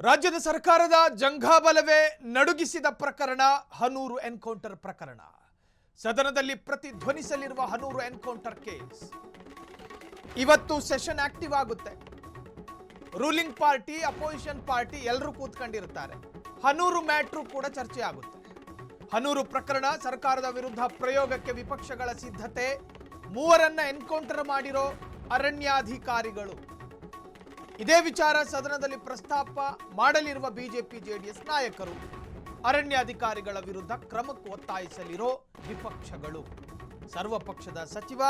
ರಾಜ್ಯದ ಸರ್ಕಾರದ ಜಂಘಾಬಲವೇ ನಡುಗಿಸಿದ ಪ್ರಕರಣ ಹನೂರು ಎನ್ಕೌಂಟರ್ ಪ್ರಕರಣ. ಸದನದಲ್ಲಿ ಪ್ರತಿಧ್ವನಿಸಲಿರುವ ಹನೂರು ಎನ್ಕೌಂಟರ್ ಕೇಸ್ ಇವತ್ತು ಸೆಷನ್ ಆಕ್ಟಿವ್ ಆಗುತ್ತೆ. ರೂಲಿಂಗ್ ಪಾರ್ಟಿ, ಅಪೋಸಿಷನ್ ಪಾರ್ಟಿ ಎಲ್ಲರೂ ಕೂತ್ಕೊಂಡಿರುತ್ತಾರೆ. ಹನೂರು ಮ್ಯಾಟ್ರು ಕೂಡ ಚರ್ಚೆ ಆಗುತ್ತೆ. ಹನೂರು ಪ್ರಕರಣ, ಸರ್ಕಾರದ ವಿರುದ್ಧ ಪ್ರಯೋಗಕ್ಕೆ ವಿಪಕ್ಷಗಳ ಸಿದ್ಧತೆ, ಮೂವರನ್ನ ಎನ್ಕೌಂಟರ್ ಮಾಡಿರೋ ಅರಣ್ಯಾಧಿಕಾರಿಗಳು. ಇದೇ ವಿಚಾರ ಸದನದಲ್ಲಿ ಪ್ರಸ್ತಾಪ ಮಾಡಲಿರುವ ಬಿಜೆಪಿ ಜೆಡಿಎಸ್ ನಾಯಕರು, ಅರಣ್ಯಾಧಿಕಾರಿಗಳ ವಿರುದ್ಧ ಕ್ರಮಕ್ಕೆ ಒತ್ತಾಯಿಸಲಿರೋ ವಿಪಕ್ಷಗಳು, ಸರ್ವಪಕ್ಷದ ಸಚಿವ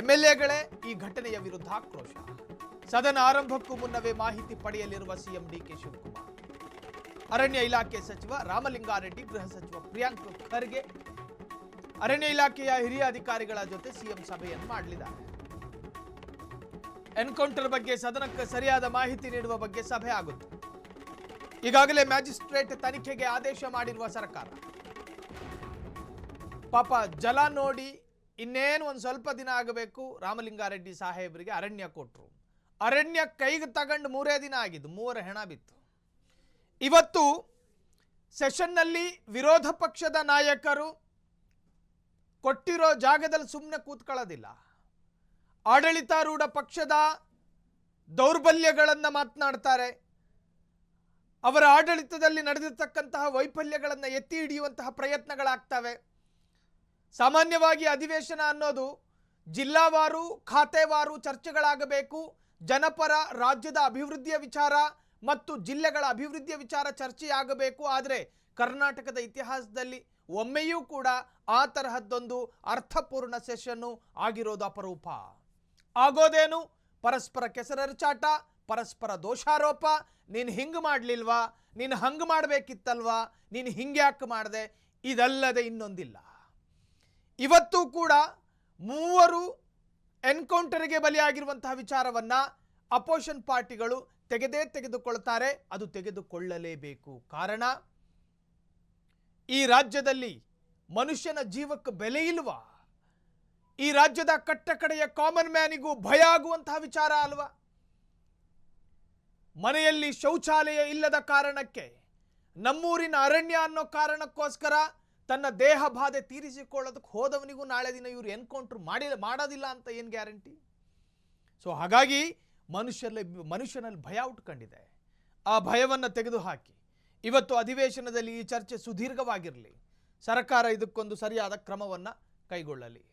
ಎಂಎಲ್ಎಗಳೇ ಈ ಘಟನೆಯ ವಿರುದ್ಧ ಆಕ್ರೋಶ. ಸದನ ಆರಂಭಕ್ಕೂ ಮುನ್ನವೇ ಮಾಹಿತಿ ಪಡೆಯಲಿರುವ ಸಿಎಂ ಡಿಕೆ ಶಿವಕುಮಾರ್, ಅರಣ್ಯ ಇಲಾಖೆ ಸಚಿವ ರಾಮಲಿಂಗಾರೆಡ್ಡಿ, ಗೃಹ ಸಚಿವ ಪ್ರಿಯಾಂಕ್ ಖರ್ಗೆ, ಅರಣ್ಯ ಇಲಾಖೆಯ ಹಿರಿಯ ಅಧಿಕಾರಿಗಳ ಜೊತೆ ಸಿಎಂ ಸಭೆಯನ್ನು ಮಾಡಲಿದ್ದಾರೆ. ಎನ್ಕೌಂಟರ್ ಬಗ್ಗೆ ಸದನಕ್ಕೆ ಸರಿಯಾದ ಮಾಹಿತಿ ನೀಡುವ ಬಗ್ಗೆ ಸಭೆ ಆಗುತ್ತೆ. ಈಗಾಗಲೇ ಮ್ಯಾಜಿಸ್ಟ್ರೇಟ್ ತನಿಖೆಗೆ ಆದೇಶ ಮಾಡಿರುವ ಸರ್ಕಾರ, ಪಾಪ ಜಲ ನೋಡಿ ಇನ್ನೇನು ಒಂದು ಸ್ವಲ್ಪ ದಿನ ಆಗಬೇಕು, ರಾಮಲಿಂಗಾರೆಡ್ಡಿ ಸಾಹೇಬರಿಗೆ ಅರಣ್ಯ ಕೊಟ್ಟರು. ಅರಣ್ಯ ಕೈಗೆ ತಗೊಂಡು 3 ದಿನ ಆಗಿದ್ದು, 3 ಹೆಣ ಬಿತ್ತು. ಇವತ್ತು ಸೆಷನ್ನಲ್ಲಿ ವಿರೋಧ ಪಕ್ಷದ ನಾಯಕರು ಕೊಟ್ಟಿರೋ ಜಾಗದಲ್ಲಿ ಸುಮ್ಮನೆ ಕೂತ್ಕೊಳ್ಳೋದಿಲ್ಲ. ಆಡಳಿತಾರೂಢ ಪಕ್ಷದ ದೌರ್ಬಲ್ಯಗಳನ್ನು ಮಾತನಾಡ್ತಾರೆ. ಅವರ ಆಡಳಿತದಲ್ಲಿ ನಡೆದಿರ್ತಕ್ಕಂತಹ ವೈಫಲ್ಯಗಳನ್ನು ಎತ್ತಿ ಹಿಡಿಯುವಂತಹ ಪ್ರಯತ್ನಗಳಾಗ್ತವೆ. ಸಾಮಾನ್ಯವಾಗಿ ಅಧಿವೇಶನ ಅನ್ನೋದು ಜಿಲ್ಲಾವಾರು, ಖಾತೆವಾರು ಚರ್ಚೆಗಳಾಗಬೇಕು. ಜನಪರ ರಾಜ್ಯದ ಅಭಿವೃದ್ಧಿಯ ವಿಚಾರ ಮತ್ತು ಜಿಲ್ಲೆಗಳ ಅಭಿವೃದ್ಧಿಯ ವಿಚಾರ ಚರ್ಚೆಯಾಗಬೇಕು. ಆದರೆ ಕರ್ನಾಟಕದ ಇತಿಹಾಸದಲ್ಲಿ ಒಮ್ಮೆಯೂ ಕೂಡ ಆ ತರಹದ್ದೊಂದು ಅರ್ಥಪೂರ್ಣ ಸೆಷನ್ನು ಆಗಿರೋದು ಅಪರೂಪ. ಆಗೋದೇನು? ಪರಸ್ಪರ ಕೆಸರೆರಚಾಟ, ಪರಸ್ಪರ ದೋಷಾರೋಪ. ನೀನು ಹಿಂಗೆ ಮಾಡಲಿಲ್ವಾ, ನೀನು ಹಂಗೆ ಮಾಡಬೇಕಿತ್ತಲ್ವಾ, ನೀನು ಹಿಂಗೆ ಯಾಕೆ ಮಾಡಿದೆ, ಇದಲ್ಲದೆ ಇನ್ನೊಂದಿಲ್ಲ. ಇವತ್ತು ಕೂಡ 3 ಎನ್ಕೌಂಟರ್ಗೆ ಬಲಿಯಾಗಿರುವಂತಹ ವಿಚಾರವನ್ನು ಅಪೋಸಿಷನ್ ಪಾರ್ಟಿಗಳು ತೆಗೆದುಕೊಳ್ತಾರೆ. ಅದು ತೆಗೆದುಕೊಳ್ಳಲೇಬೇಕು. ಕಾರಣ, ಈ ರಾಜ್ಯದಲ್ಲಿ ಮನುಷ್ಯನ ಜೀವಕ್ಕೆ ಬೆಲೆ ಇಲ್ವಾ? ಈ ರಾಜ್ಯದ ಕಟ್ಟಕಡೆಯ ಕಾಮನ್ ಮ್ಯಾನಿಗೂ ಭಯ ಆಗುವಂತಹ ವಿಚಾರ ಅಲ್ವಾ? ಮನೆಯಲ್ಲಿ ಶೌಚಾಲಯ ಇಲ್ಲದ ಕಾರಣಕ್ಕೆ, ನಮ್ಮೂರಿನ ಅರಣ್ಯ ಅನ್ನೋ ಕಾರಣಕ್ಕೋಸ್ಕರ ತನ್ನ ದೇಹ ಬಾಧೆ ತೀರಿಸಿಕೊಳ್ಳೋದಕ್ಕೆ ಹೋದವನಿಗೂ ನಾಳೆ ದಿನ ಇವರು ಎನ್ಕೌಂಟರ್ ಮಾಡೋದಿಲ್ಲ ಅಂತ ಏನು ಗ್ಯಾರಂಟಿ? ಸೊ ಹಾಗಾಗಿ ಮನುಷ್ಯನಲ್ಲಿ ಭಯ ಉಟ್ಕೊಂಡಿದೆ. ಆ ಭಯವನ್ನು ತೆಗೆದುಹಾಕಿ ಇವತ್ತು ಅಧಿವೇಶನದಲ್ಲಿ ಈ ಚರ್ಚೆ ಸುದೀರ್ಘವಾಗಿರಲಿ. ಸರ್ಕಾರ ಇದಕ್ಕೊಂದು ಸರಿಯಾದ ಕ್ರಮವನ್ನು ಕೈಗೊಳ್ಳಲಿ.